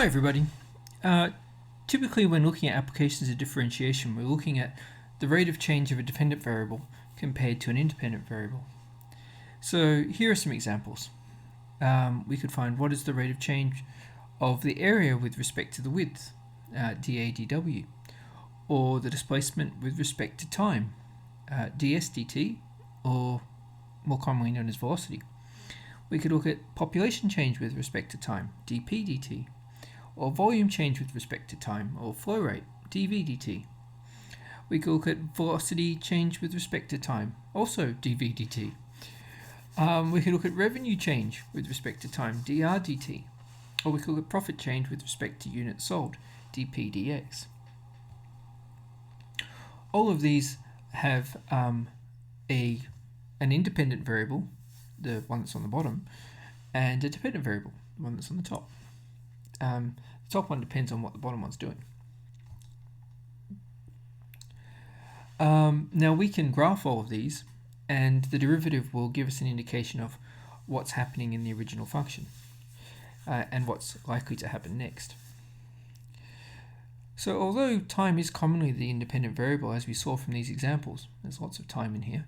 Hi everybody. Typically when looking at applications of differentiation, we're looking at the rate of change of a dependent variable compared to an independent variable. So here are some examples. We could find what is the rate of change of the area with respect to the width, dA dw, or the displacement with respect to time, ds dt, or more commonly known as velocity. We could look at population change with respect to time, dp dt, or volume change with respect to time, or flow rate, dv dt. We could look at velocity change with respect to time, also dv dt. We could look at revenue change with respect to time, dr dt. Or we could look at profit change with respect to units sold, dp dx. All of these have an independent variable, the one that's on the bottom, and a dependent variable, the one that's on the top. The top one depends on what the bottom one's doing. Now we can graph all of these, and the derivative will give us an indication of what's happening in the original function and what's likely to happen next. So although time is commonly the independent variable, as we saw from these examples, there's lots of time in here,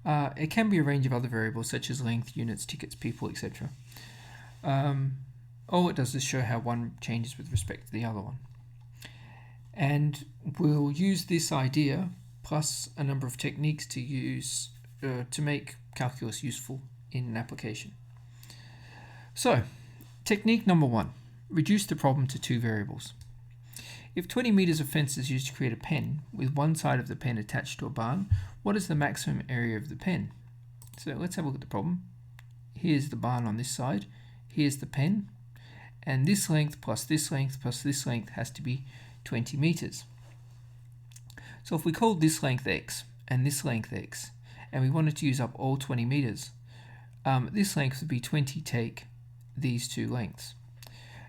it can be a range of other variables such as length, units, tickets, people, etc. All it does is show how one changes with respect to the other one. And we'll use this idea plus a number of techniques to use to make calculus useful in an application. So, technique number 1, reduce the problem to 2 variables. If 20 meters of fence is used to create a pen with one side of the pen attached to a barn, what is the maximum area of the pen? So let's have a look at the problem. Here's the barn on this side, here's the pen, and this length plus this length plus this length has to be 20 meters. So if we called this length x and this length x, and we wanted to use up all 20 meters, this length would be 20 take these two lengths.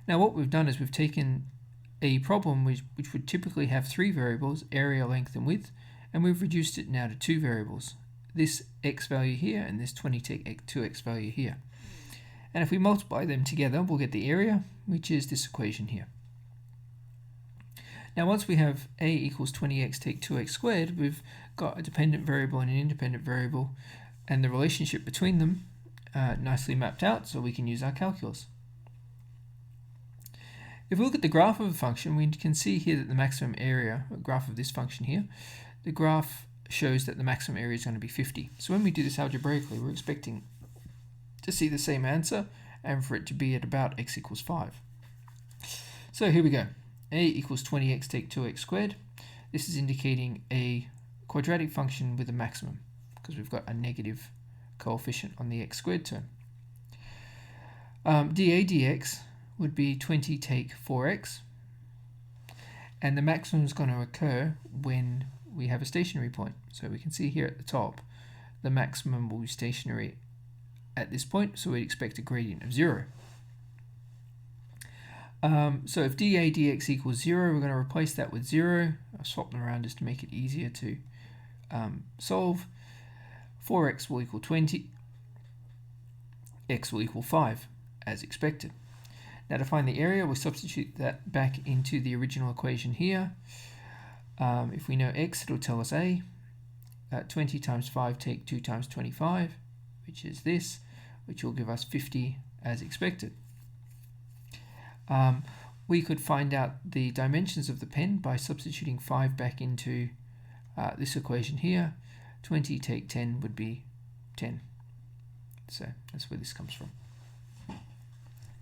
Now what we've done is we've taken a problem which would typically have 3 variables, area, length, and width, and we've reduced it now to 2 variables, this x value here and this 20 take 2x value here. And if we multiply them together, we'll get the area, which is this equation here. Now once we have a equals 20x take 2x squared, we've got a dependent variable and an independent variable, and the relationship between them nicely mapped out, so we can use our calculus. If we look at the graph of a function, we can see here that the maximum area, a graph of this function here, the graph shows that the maximum area is going to be 50. So when we do this algebraically, we're expecting to see the same answer and for it to be at about x equals 5. So here we go. A equals 20x take 2x squared. This is indicating a quadratic function with a maximum because we've got a negative coefficient on the x squared term. dA dx would be 20 take 4x, and the maximum is going to occur when we have a stationary point. So we can see here at the top the maximum will be stationary at this point, so we'd expect a gradient of 0. So if dA dx equals 0, we're going to replace that with 0. I'll swap them around just to make it easier to solve. 4x will equal 20, x will equal 5, as expected. Now to find the area, we'll substitute that back into the original equation here. If we know x, it'll tell us a. 20 times 5 take 2 times 25, which is this, which will give us 50 as expected. We could find out the dimensions of the pen by substituting 5 back into this equation here. 20 take 10 would be 10. So that's where this comes from.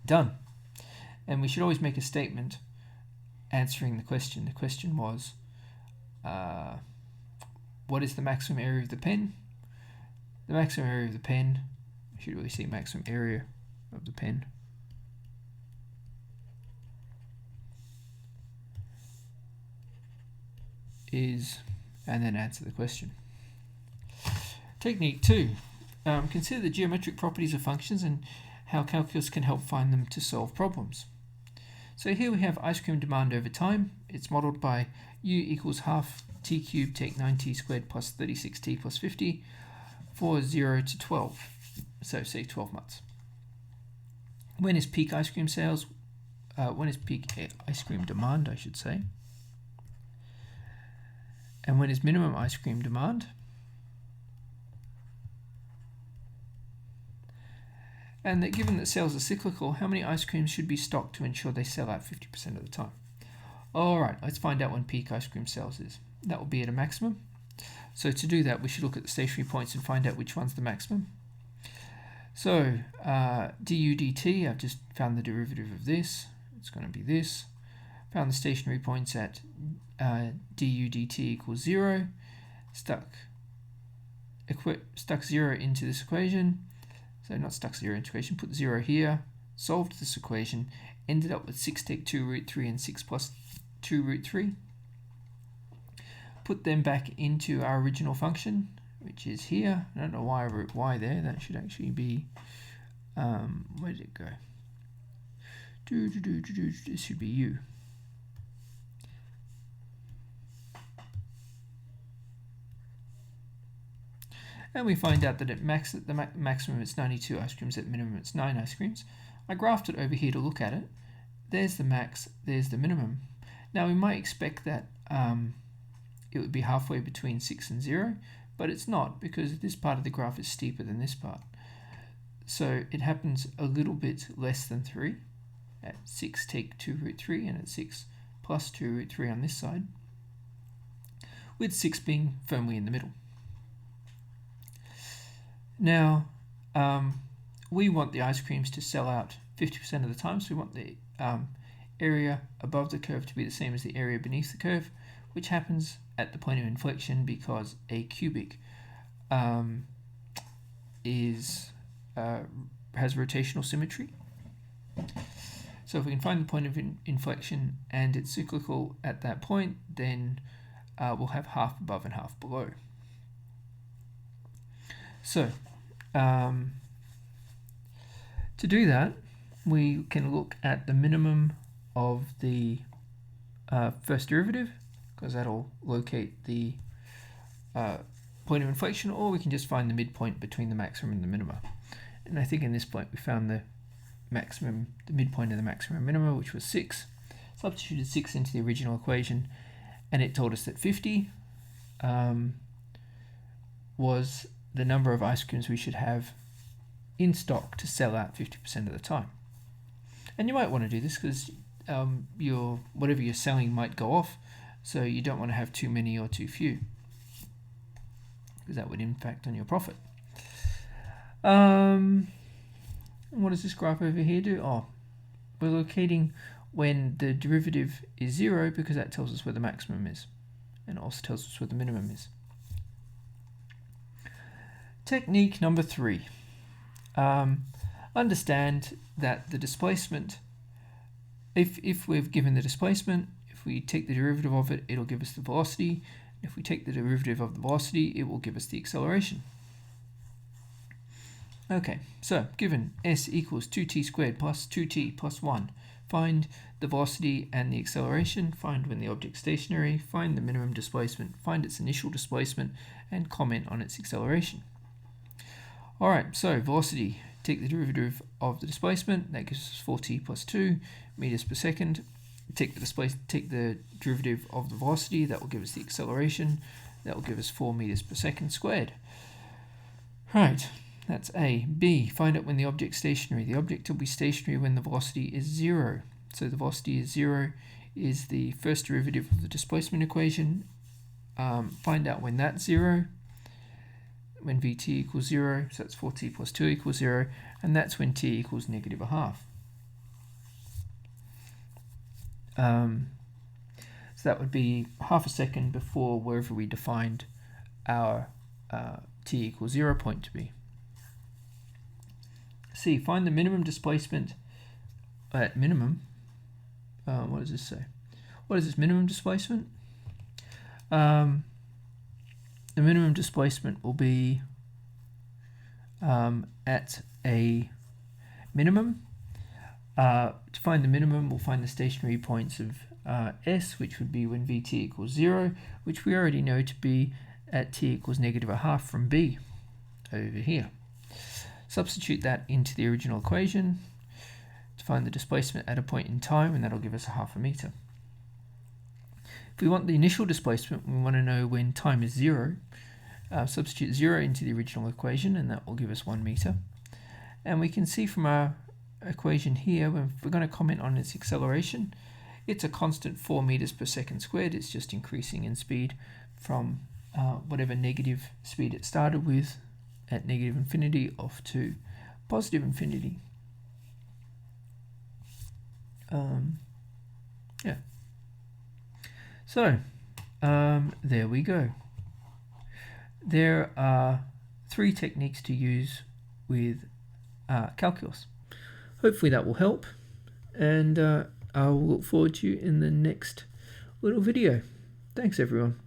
Done. And we should always make a statement answering the question. The question was, what is the maximum area of the pen? The maximum area of the pen, I should really say maximum area of the pen, is, and then answer the question. Technique 2. Consider the geometric properties of functions and how calculus can help find them to solve problems. So here we have ice cream demand over time. It's modeled by u equals half t cubed take 9t squared plus 36t plus 50 for 0 to 12. So say 12 months. When is peak ice cream sales? when is peak ice cream demand, I should say, and when is minimum ice cream demand. And that given that sales are cyclical, how many ice creams should be stocked to ensure they sell out 50% of the time? All right, let's find out when peak ice cream sales is. That will be at a maximum. So to do that, we should look at the stationary points and find out which one's the maximum. So du dt, I've just found the derivative of this. It's going to be this. Found the stationary points at du dt equals 0. Stuck 0 into this equation. So not stuck 0 into equation, put 0 here, solved this equation, ended up with 6 take 2 root 3 and 6 plus 2 root 3. Put them back into our original function, which is here. I don't know why I wrote y there. That should actually be, where did it go? This should be u. And we find out that at the maximum it's 92 ice creams, at minimum it's 9 ice creams. I graphed it over here to look at it. There's the max, there's the minimum. Now we might expect that it would be halfway between 6 and 0, but it's not, because this part of the graph is steeper than this part. So it happens a little bit less than 3. At 6 take 2 root 3, and at 6 plus 2 root 3 on this side, with 6 being firmly in the middle. Now, we want the ice creams to sell out 50% of the time, so we want the area above the curve to be the same as the area beneath the curve, which happens at the point of inflection because a cubic has rotational symmetry. So if we can find the point of inflection and it's cyclical at that point, then we'll have half above and half below. So to do that, we can look at the minimum of the first derivative, because that'll locate the point of inflection, or we can just find the midpoint between the maximum and the minima. And I think in this point we found the maximum, the midpoint of the maximum and minima, which was 6. Substituted 6 into the original equation, and it told us that 50 was the number of ice creams we should have in stock to sell out 50% of the time. And you might want to do this because whatever you're selling might go off, so you don't want to have too many or too few, because that would impact on your profit. What does this graph over here do? Oh, we're locating when the derivative is 0, because that tells us where the maximum is, and also tells us where the minimum is. Technique number 3. Understand that the displacement, if we've given the displacement, if we take the derivative of it, it'll give us the velocity. If we take the derivative of the velocity, it will give us the acceleration. Okay, so given s equals 2t squared plus 2t plus 1, find the velocity and the acceleration, find when the object's stationary, find the minimum displacement, find its initial displacement, and comment on its acceleration. Alright, so velocity, take the derivative of the displacement, that gives us 4t plus 2 meters per second. Take the derivative of the velocity, that will give us the acceleration, that will give us 4 meters per second squared. Right, that's A. B, find out when the object's stationary. The object will be stationary when the velocity is 0. So the velocity is 0 is the first derivative of the displacement equation. Find out when that's 0. When Vt equals 0, so that's 4t plus 2 equals 0, and that's when t equals negative a half. So that would be half a second before wherever we defined our t equals 0 point to be. C, find the minimum displacement at minimum. What does this say? What is this minimum displacement? The minimum displacement will be at a minimum. To find the minimum, we'll find the stationary points of S, which would be when Vt equals 0, which we already know to be at t equals negative a half from B over here. Substitute that into the original equation. To find the displacement at a point in time, and that'll give us a half a meter. If we want the initial displacement, we want to know when time is 0. Substitute 0 into the original equation, and that will give us 1 meter. And we can see from our equation here, when we're going to comment on its acceleration, it's a constant 4 meters per second squared. It's just increasing in speed from whatever negative speed it started with at negative infinity off to positive infinity. Yeah. So there we go. There are 3 techniques to use with calculus. Hopefully that will help, and I will look forward to you in the next little video. Thanks everyone.